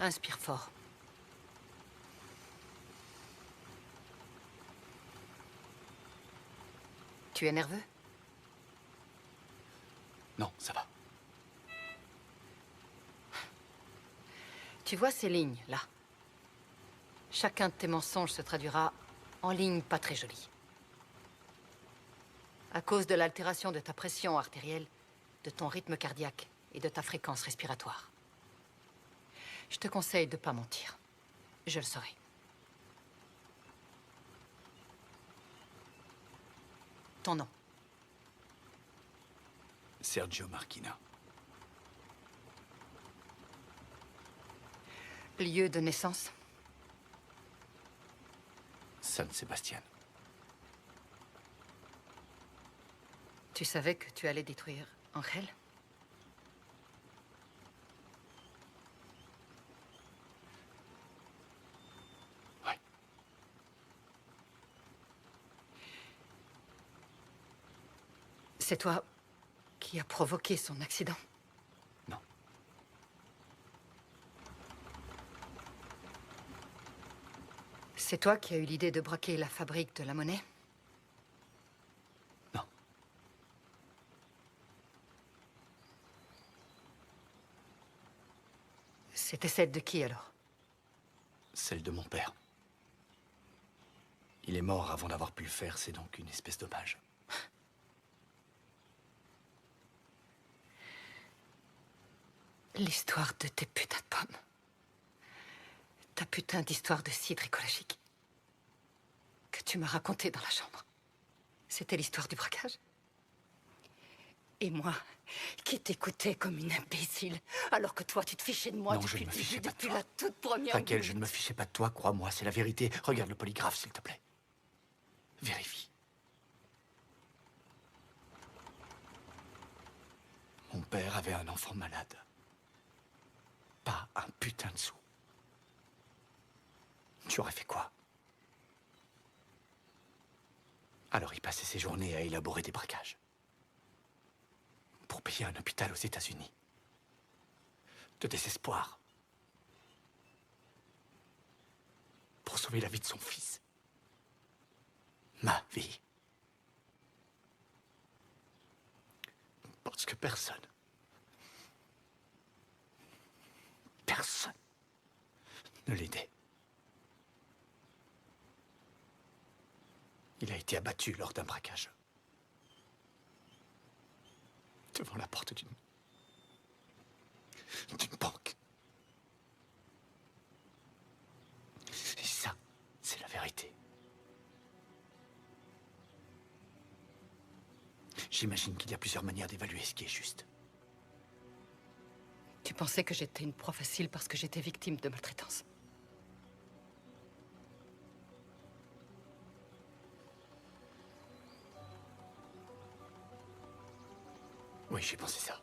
Inspire fort. Tu es nerveux? Non, ça va. Tu vois ces lignes, là? Chacun de tes mensonges se traduira en lignes pas très jolies. À cause de l'altération de ta pression artérielle, de ton rythme cardiaque et de ta fréquence respiratoire. Je te conseille de ne pas mentir. Je le saurai. Ton nom? Sergio Marquina. Lieu de naissance? San Sebastian. Tu savais que tu allais détruire Angel? Ouais. C'est toi qui as provoqué son accident? Non. C'est toi qui as eu l'idée de braquer la fabrique de la monnaie? Non. C'était celle de qui, alors? Celle de mon père. Il est mort avant d'avoir pu le faire, c'est donc une espèce d'hommage. L'histoire de tes putains de pommes. Ta putain d'histoire de cidre écologique. Que tu m'as racontée dans la chambre. C'était l'histoire du braquage. Et moi, qui t'écoutais comme une imbécile, alors que toi, tu te fichais de moi Non, je depuis ne me le début, fichais pas de depuis toi. la toute première Raquel, minute. je ne me fichais pas de toi, crois-moi, c'est la vérité. Regarde le polygraphe, s'il te plaît. Vérifie. Mon père avait un enfant malade. Pas un putain de sou. Tu aurais fait quoi? Alors il passait ses journées à élaborer des braquages. Pour payer un hôpital aux États-Unis. De désespoir. Pour sauver la vie de son fils. Ma vie. Parce que personne ne l'aidait. Il a été abattu lors d'un braquage. Devant la porte d'une banque. Et ça, c'est la vérité. J'imagine qu'il y a plusieurs manières d'évaluer ce qui est juste. Tu pensais que j'étais une proie facile parce que j'étais victime de maltraitance. Oui, j'ai pensé ça.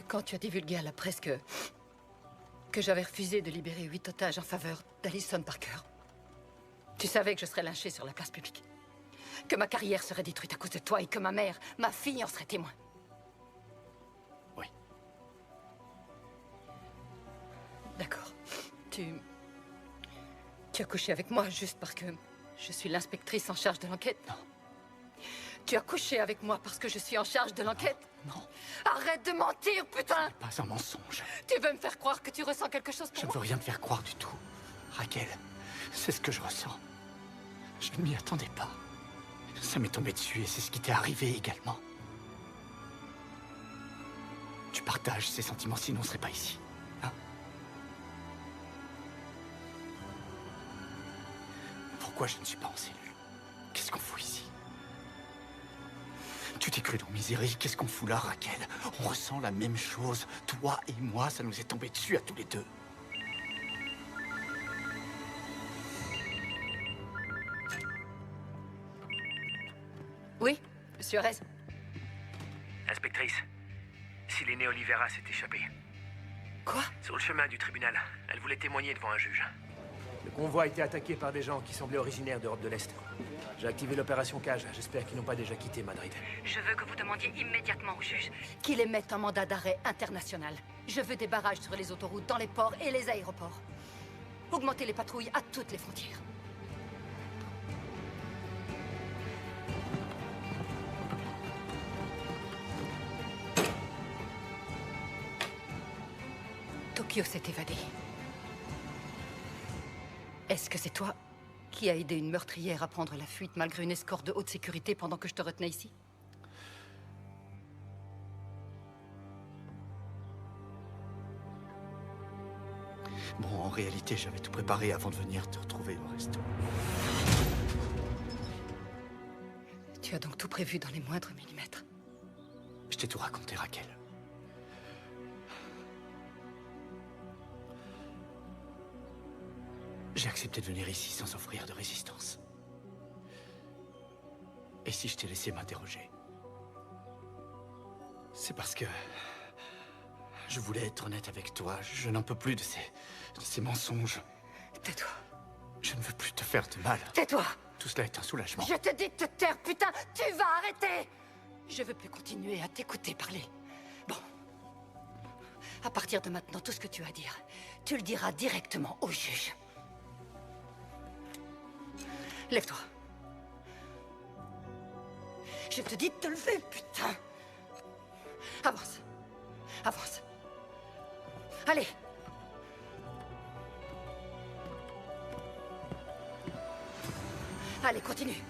Quand tu as divulgué à la presse que j'avais refusé de libérer 8 otages en faveur d'Alison Parker, tu savais que je serais lynchée sur la place publique. Que ma carrière serait détruite à cause de toi et que ma mère, ma fille en serait témoin. Oui. D'accord. Tu as couché avec moi juste parce que je suis l'inspectrice en charge de l'enquête? Non. Tu as couché avec moi parce que je suis en charge de l'enquête? Non. Arrête de mentir, putain! Pas un mensonge. Tu veux me faire croire que tu ressens quelque chose pour Je ne moi? veux rien te faire croire du tout. Raquel, c'est ce que je ressens. Je ne m'y attendais pas. Ça m'est tombé dessus et c'est ce qui t'est arrivé également. Tu partages ces sentiments, sinon on ne serait pas ici. Hein? Pourquoi je ne suis pas en cellule? Qu'est-ce qu'on fout ici? Tu t'es cru dans Misery, qu'est-ce qu'on fout là, Raquel? On ressent la même chose. Toi et moi, ça nous est tombé dessus à tous les deux. Oui, Suarez. Inspectrice, Silene Oliveira s'est échappée. Quoi? Sur le chemin du tribunal, elle voulait témoigner devant un juge. Le Le convoi a été attaqué par des gens qui semblaient originaires d'Europe de l'Est. J'ai activé l'opération Cage. J'espère qu'ils n'ont pas déjà quitté Madrid. Je veux que vous demandiez immédiatement au juge qu'il émette un mandat d'arrêt international. Je veux des barrages sur les autoroutes, dans les ports et les aéroports. Augmentez les patrouilles à toutes les frontières. Tokyo s'est évadé. Est-ce que c'est toi qui as aidé une meurtrière à prendre la fuite malgré une escorte de haute sécurité pendant que je te retenais ici? Bon, en réalité, j'avais tout préparé avant de venir te retrouver au resto. Tu as donc tout prévu dans les moindres millimètres. Je t'ai tout raconté, Raquel. J'ai accepté de venir ici sans offrir de résistance. Et si je t'ai laissé m'interroger, c'est parce que je voulais être honnête avec toi. Je n'en peux plus de ces mensonges. Tais-toi. Je ne veux plus te faire de mal. Tais-toi. Tout cela est un soulagement. Je te dis de te taire, putain. Tu vas arrêter. Je veux plus continuer à t'écouter parler. Bon. À partir de maintenant, tout ce que tu as à dire, tu le diras directement au juge. Lève-toi. Je te dis de te lever, putain. Avance. Avance. Allez. Allez, continue.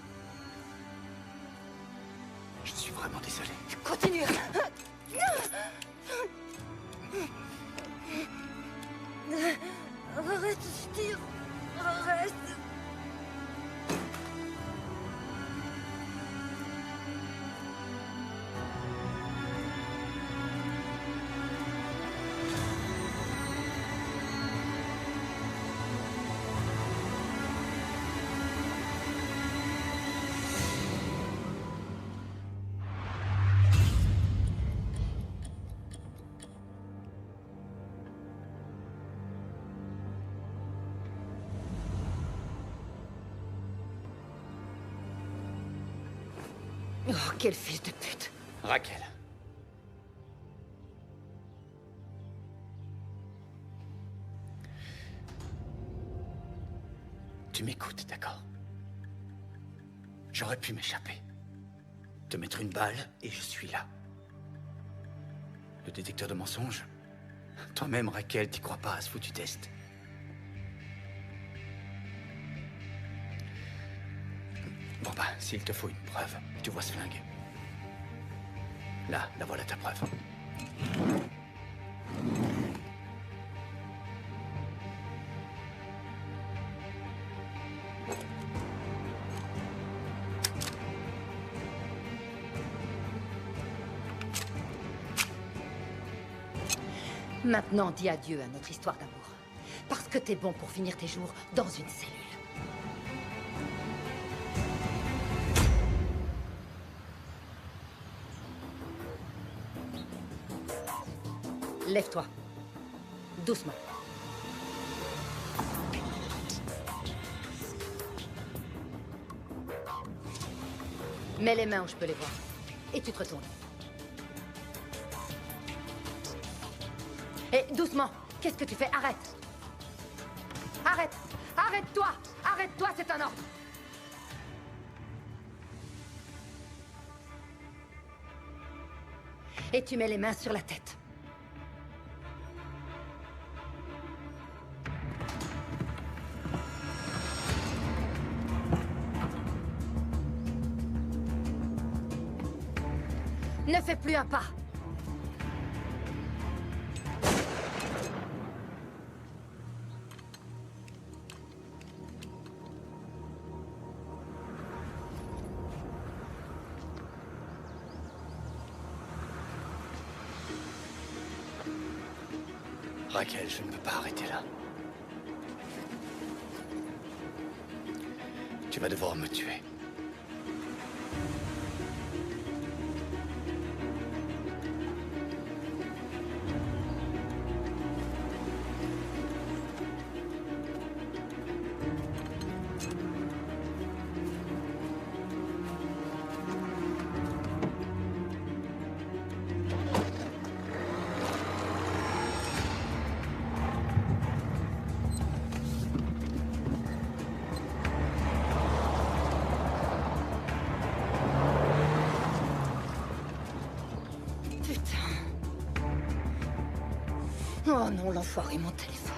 Je suis vraiment désolé. Continue. Arrête, je tire. Arrête. Oh, quel fils de pute. Raquel. Tu m'écoutes, d'accord? J'aurais pu m'échapper. Te mettre une balle et je suis là. Le détecteur de mensonges? Toi-même, Raquel, t'y crois pas à ce foutu test. Bon bah, s'il te faut une preuve, tu vois ce flingue. Là, la voilà ta preuve. Maintenant, dis adieu à notre histoire d'amour. Parce que t'es bon pour finir tes jours dans une cellule. Lève-toi. Doucement. Mets les mains où je peux les voir. Et tu te retournes. Et doucement. Qu'est-ce que tu fais? Arrête. Arrête. Arrête-toi. Arrête-toi, c'est un ordre. Et tu mets les mains sur la tête. Ne fais plus un pas. Raquel, je ne peux pas arrêter là. Tu vas devoir me tuer. Oh non, l'enfoiré, mon téléphone.